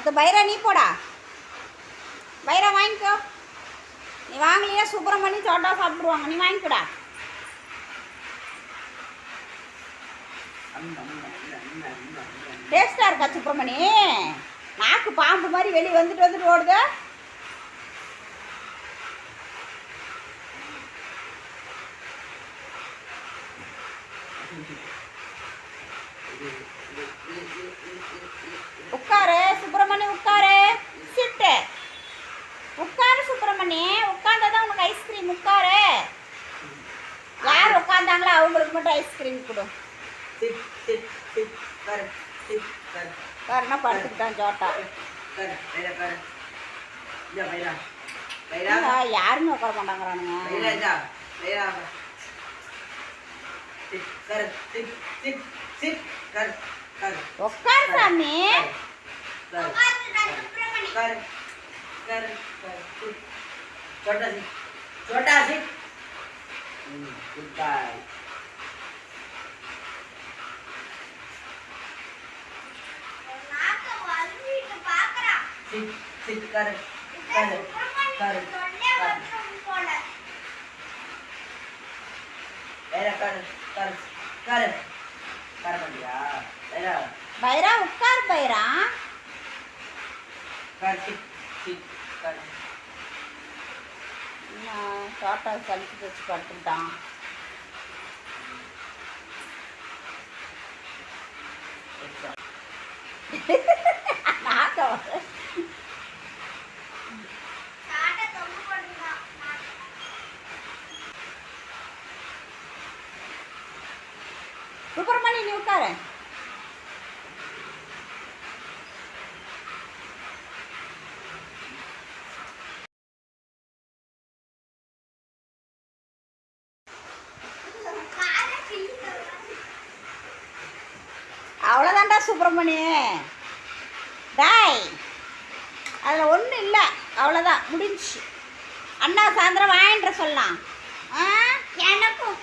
அடுத்த பைரா நீ போடா. பைரா வாங்கிக்கோ. நீ வாங்கலையா சுப்பிரமணி சோட்டா சாப்பிடுவாங்க. நீ வாங்கிக்கோடா. டேஸ்டா இருக்கா சுப்பிரமணி? நாக்கு பாம்பு மாதிரி வெளியே வந்துட்டு ஓடுது. உட்காரு சுப்பிரமணி, உட்காரு. சிட்டு உட்காரு சுப்பிரமணி. உட்கார்ந்தாதான் உனக்கு ஐஸ்கிரீம். உட்காரு. யார் உட்காந்தாங்களோ அவங்களுக்கு மட்டும் ஐஸ்கிரீம் கொடு. பாருன்னா படுத்துக்கிட்டான் சோட்டா. யாருமே உட்கார மாட்டாங்கிறானுங்க. உட்கார் சாமி. छोटा सी गुड बाय. सिट सिट कर कर कर ऐरा कर कर कर कर बढ़िया ऐरा பைரா உட்கார். பைரா कर सिट सिट कर. சோட்டா கழிச்சு வச்சு படுத்துக்கிட்டான். சுப்பிரமணி நீ உட்காரு. அவ்வளோதான்டா சுப்பிரமணி. டாய் அதில் ஒன்றும் இல்லை. அவ்வளோதான் முடிஞ்சு. அண்ணா சாயந்தரம் வாங்கிட்டு சொல்லலாம். எனக்கும்